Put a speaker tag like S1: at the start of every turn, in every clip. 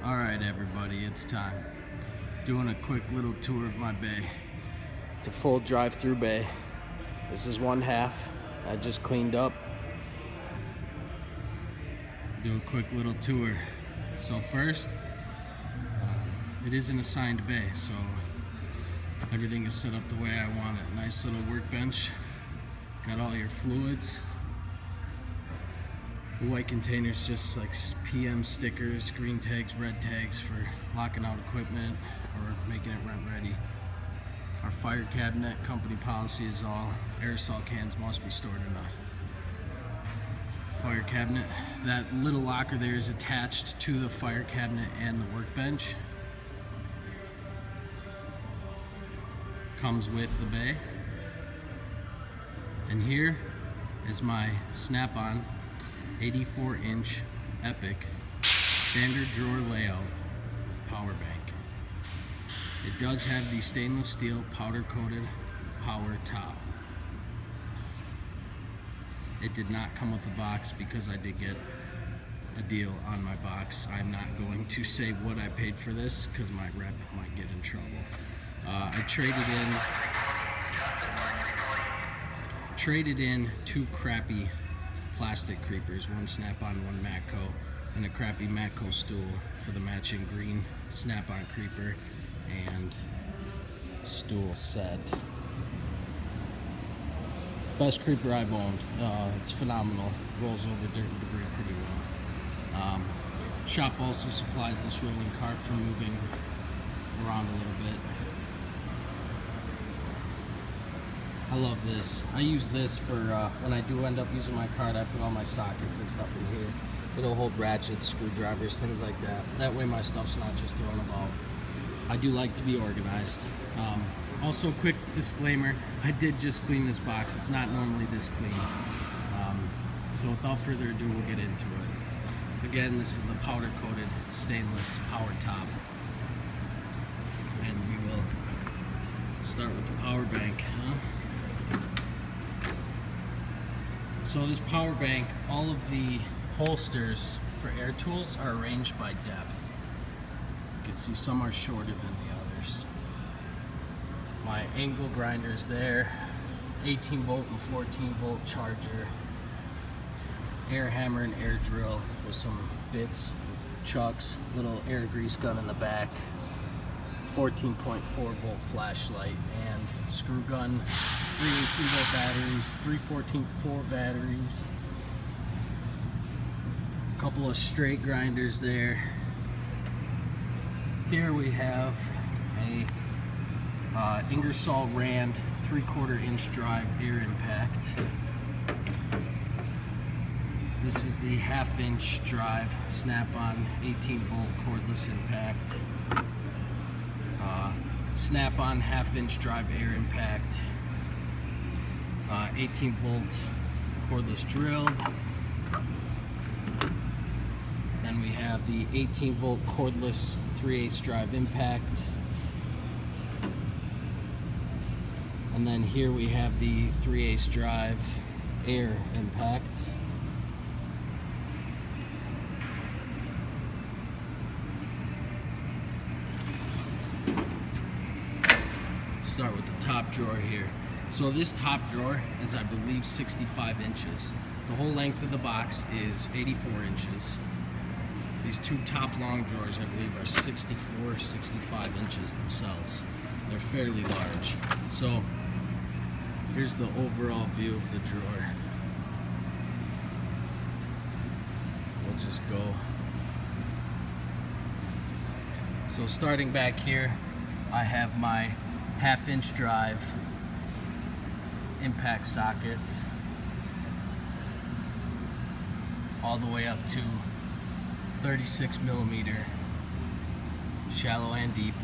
S1: Alright everybody, it's time. Doing a quick little tour of my bay. It's a full drive-through bay. This is one half. I just cleaned up. Do a quick little tour. So first, it is an assigned bay, so everything is set up the way I want it. Nice little workbench. Got all your fluids. The white containers just like PM stickers, green tags, red tags for locking out equipment or making it rent ready. Our fire cabinet company policy is all aerosol cans must be stored in a fire cabinet. That little locker there is attached to the fire cabinet and the workbench. Comes with the bay. And here is my snap-on 84-inch Epiq standard drawer layout with power bank. It does have the stainless steel powder coated power top. It did not come with a box because I did get a deal on my box. I'm not going to say what I paid for this because my rep might get in trouble. I traded in two crappy plastic creepers, one snap-on, one Matco, and a crappy Matco stool for the matching green snap-on creeper and stool set. Best creeper I've owned. It's phenomenal. Rolls over dirt and debris pretty well. Shop also supplies this rolling cart for moving around a little bit. I love this. I use this for when I do end up using my cart, I put all my sockets and stuff in here. It'll hold ratchets, screwdrivers, things like that. That way my stuff's not just thrown about. I do like to be organized. Also, quick disclaimer, I did just clean this box. It's not normally this clean. So without further ado, we'll get into it. Again, this is the powder coated stainless power top. And we will start with the power bank. So this power bank, all of the holsters for air tools are arranged by depth. You can see some are shorter than the others. My angle grinders there, 18 volt and 14 volt charger, air hammer and air drill with some bits, chucks, little air grease gun in the back, 14.4 volt flashlight, and screw gun, 3 18 volt batteries, 3 14.4 batteries, a couple of straight grinders there. Here we have a Ingersoll Rand 3/4 inch drive air impact. This is the 1/2 inch drive snap-on 18 volt cordless impact. Snap-on 1/2 inch drive air impact, 18 volt cordless drill. Then we have the 18 volt cordless 3/8 drive impact. And then here we have the 3/8 drive air impact. Start with the top drawer here. So this top drawer is, I believe, 65 inches. The whole length of the box is 84 inches. These two top long drawers, I believe, are 64, 65 inches themselves. They're fairly large. So here's the overall view of the drawer. We'll just go. So starting back here, I have my 1/2 inch drive impact sockets all the way up to 36 millimeter shallow and deep.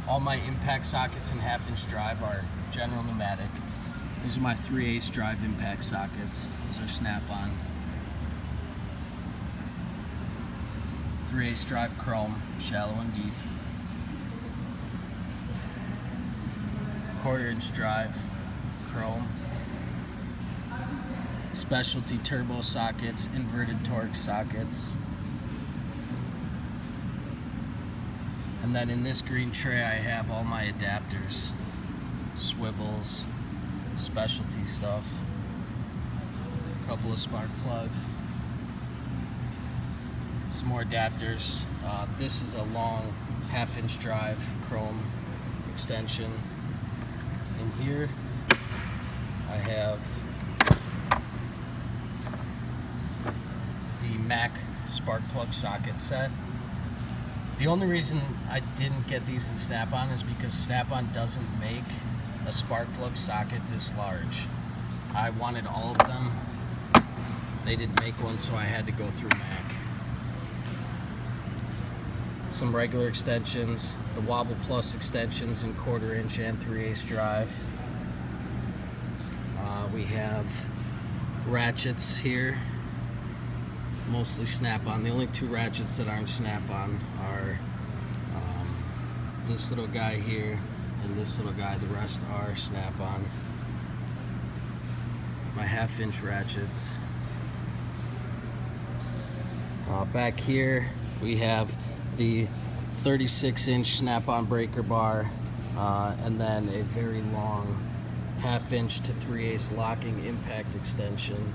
S1: All my impact sockets in 1/2 inch drive are General Pneumatic. These are my 3/8 drive impact sockets. Those are snap-on. 3/8 drive chrome, shallow and deep. 1/4 inch drive chrome. Specialty turbo sockets, inverted torque sockets. And then in this green tray I have all my adapters, swivels, specialty stuff, a couple of spark plugs, some more adapters. This is a long 1/2-inch drive chrome extension. And here I have the Mac spark plug socket set. The only reason I didn't get these in Snap-on is because Snap-on doesn't make a spark plug socket this large. I wanted all of them. They didn't make one, so I had to go through Mac. Some regular extensions, the Wobble Plus extensions in 1/4 inch and 3/8 drive. We have ratchets here, mostly Snap-on. The only 2 ratchets that aren't Snap-on are this little guy here and this little guy. The rest are Snap-on. My 1/2-inch ratchets. Back here we have the 36-inch Snap-on breaker bar, and then a very long 1/2-inch to 3/8 locking impact extension,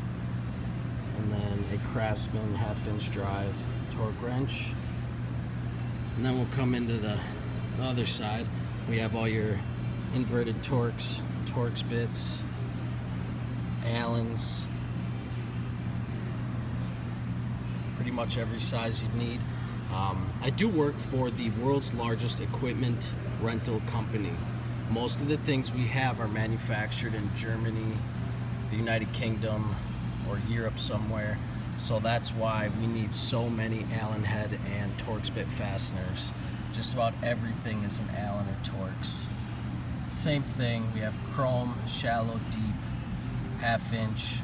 S1: and then a Craftsman 1/2-inch drive torque wrench. And then we'll come into the other side. We have all your inverted Torx bits, Allens, pretty much every size you'd need. I do work for the world's largest equipment rental company. Most of the things we have are manufactured in Germany, the United Kingdom, or Europe somewhere. So that's why we need so many Allen head and Torx bit fasteners. Just about everything is an Allen or Torx. Same thing, we have chrome, shallow, deep, 1/2-inch,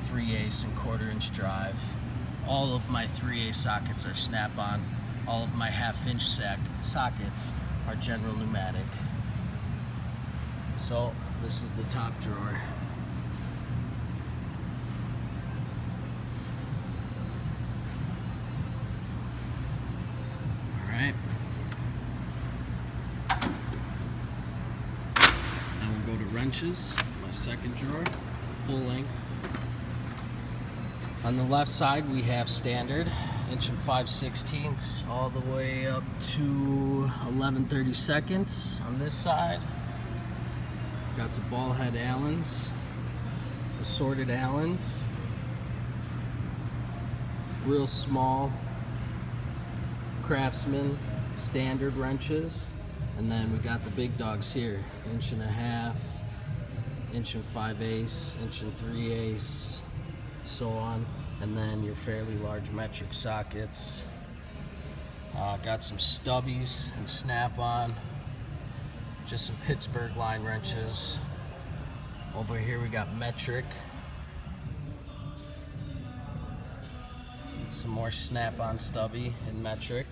S1: 3/8 and 1/4 inch drive. All of my 3/8 sockets are Snap-on. All of my 1/2-inch sockets are General Pneumatic. So this is the top drawer. Alright. Now we'll go to wrenches, my second drawer, full length. On the left side we have standard, 1 5/16 all the way up to 11/32. On this side, got some ball head Allens, assorted Allens, real small Craftsman standard wrenches, and then we got the big dogs here, 1.5 inch, 1 5/8, 1 3/8, so on, and then your fairly large metric sockets. Got some stubbies and Snap-on, just some Pittsburgh line wrenches. Over here we got metric, some more Snap-on stubby and metric.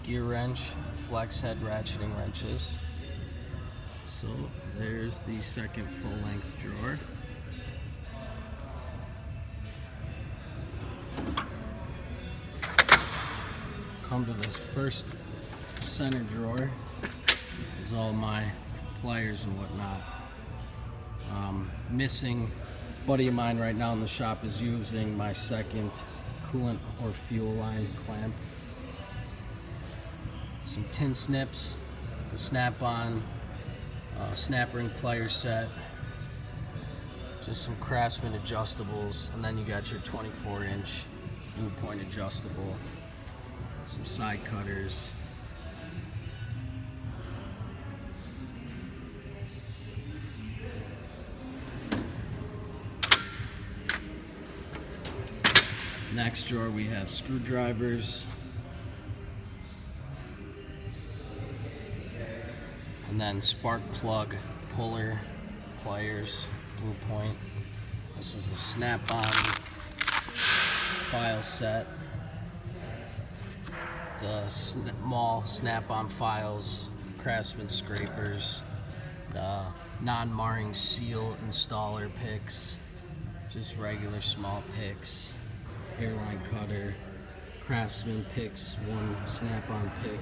S1: Gear wrench, flex head ratcheting wrenches. So there's the second full-length drawer. Come to this first center drawer. Is all my pliers and whatnot. Missing buddy of mine right now in the shop is using my second coolant or fuel line clamp. Some tin snips, the Snap-on snap ring plier set, just some Craftsman adjustables, and then you got your 24-inch blue point adjustable, some side cutters, next drawer we have screwdrivers, and then spark plug puller pliers, blue point. This is a Snap-on file set. The small Snap-on files, Craftsman scrapers, the non-marring seal installer picks, just regular small picks. hairline cutter, Craftsman picks, one snap-on pick,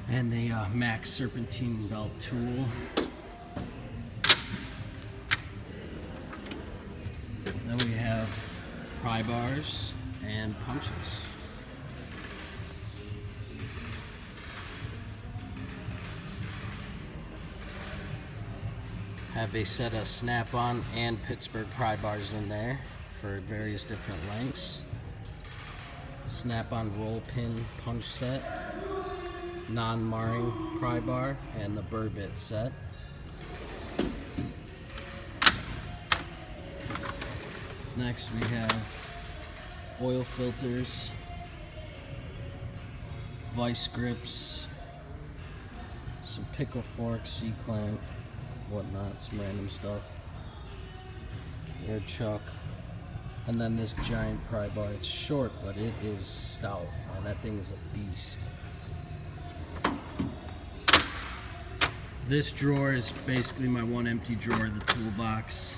S1: and the Max serpentine belt tool. Then we have pry bars and punches. Have a set of snap-on and Pittsburgh pry bars in there for various different lengths. Snap-on roll pin punch set, non-marring pry bar, and the burr bit set. Next we have oil filters, vice grips, some pickle forks, C-clamp, whatnot, some random stuff, air chuck, and then this giant pry bar. It's short, but it is stout, and that thing is a beast. This drawer is basically my one empty drawer, the toolbox.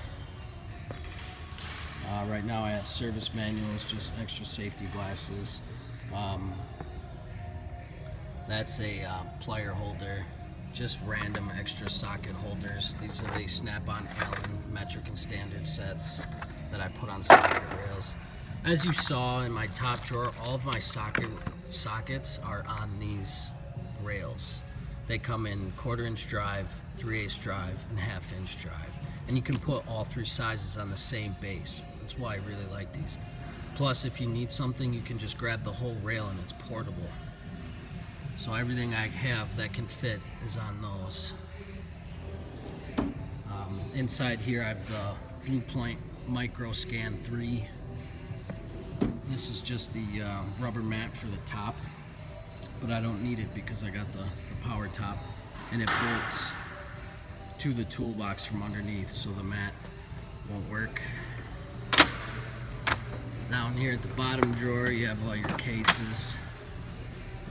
S1: Right now I have service manuals, just extra safety glasses. That's a plier holder, just random extra socket holders. These are the snap-on Allen metric and standard sets that I put on socket rails. As you saw in my top drawer, all of my sockets are on these rails. They come in 1/4" drive, 3/8" drive, and 1/2" drive. And you can put all three sizes on the same base. That's why I really like these. Plus, if you need something, you can just grab the whole rail and it's portable. So everything I have that can fit is on those. Inside here I have the Blue Point Micro Scan 3. This is just the rubber mat for the top, but I don't need it because I got the power top, and it bolts to the toolbox from underneath, so the mat won't work. Down here at the bottom drawer you have all your cases,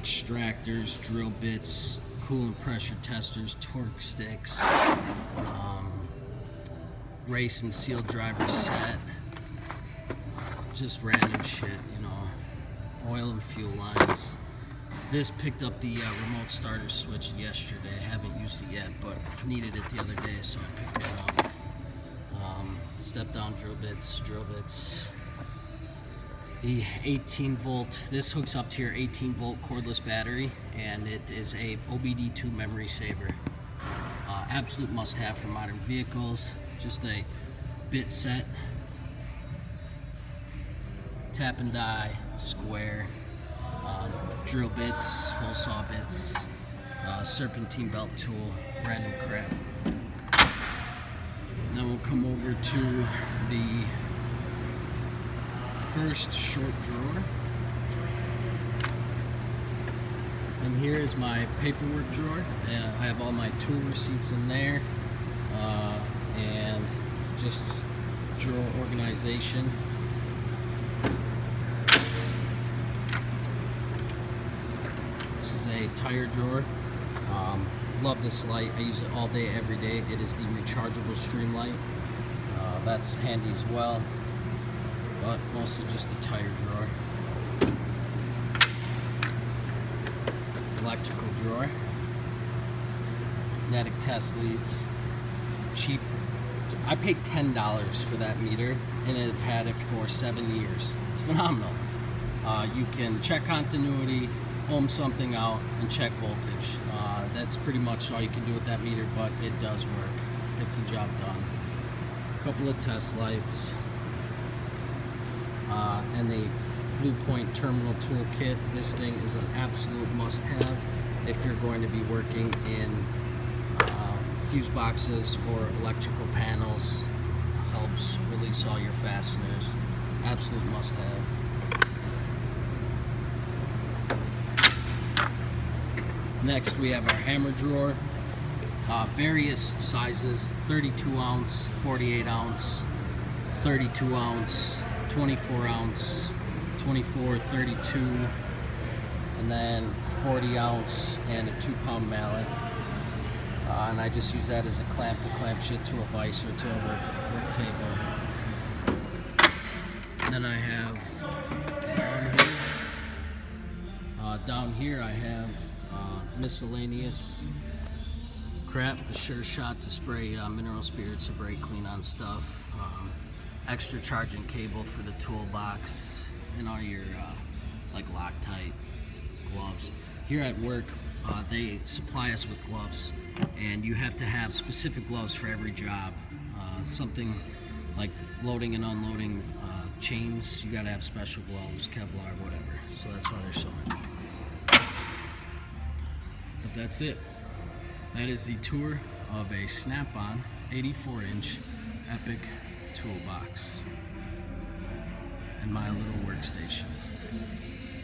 S1: extractors, drill bits, coolant pressure testers, torque sticks, race and seal driver set, just random shit, you know, oil and fuel lines. This picked up the remote starter switch yesterday. I haven't used it yet, but needed it the other day, so I picked it up. Step down drill bits, the 18 volt, this hooks up to your 18 volt cordless battery, and it is a OBD2 memory saver. Absolute must have for modern vehicles. Just a bit set, tap and die, square, drill bits, hole saw bits, serpentine belt tool, random crap. Now we'll come over to the first short drawer, and here is my paperwork drawer. I have all my tool receipts in there, and just drawer organization. This is a tire drawer. Love this light. I use it all day, every day. It is the rechargeable stream light. That's handy as well, but mostly just a tire drawer. Electrical drawer. Magnetic test leads. Cheap. I paid $10 for that meter, and I've had it for 7 years. It's phenomenal. You can check continuity, ohm something out, and check voltage. That's pretty much all you can do with that meter, but it does work. Gets the job done. A couple of test lights, and the Blue Point terminal toolkit. This thing is an absolute must-have if you're going to be working in fuse boxes or electrical panels. Helps release all your fasteners. Absolute must-have. Next we have our hammer drawer. Various sizes: 32 ounce, 48 ounce, 32 ounce, 24 ounce, 24, 32, and then 40 ounce and a 2-pound mallet. And I just use that as a clamp to clamp shit to a vise or to a work table. Then I have down here I have miscellaneous crap, a sure shot to spray mineral spirits or brake clean on stuff, extra charging cable for the toolbox, and all your like Loctite gloves. Here at work, they supply us with gloves, and you have to have specific gloves for every job. Something like loading and unloading chains, you gotta have special gloves, Kevlar, whatever. So that's why there's so many. But that's it. That is the tour of a snap-on 84-inch Epiq toolbox and my little workstation.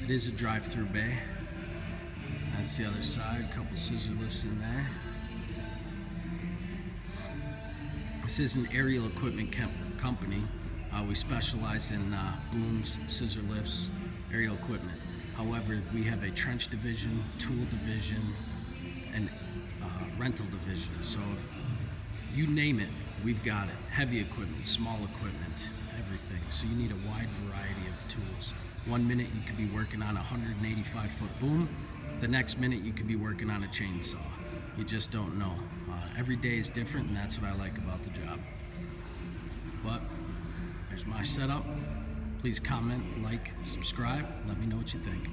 S1: It is a drive-through bay. That's the other side, a couple scissor lifts in there. This is an aerial equipment company. We specialize in booms, scissor lifts, aerial equipment. However, we have a trench division, tool division, and rental division. So if you name it, we've got it. Heavy equipment, small equipment, everything. So you need a wide variety of tools. One minute you could be working on a 185-foot boom. The next minute you could be working on a chainsaw. You just don't know. Every day is different, and that's what I like about the job. But there's my setup. Please comment, like, subscribe. Let me know what you think.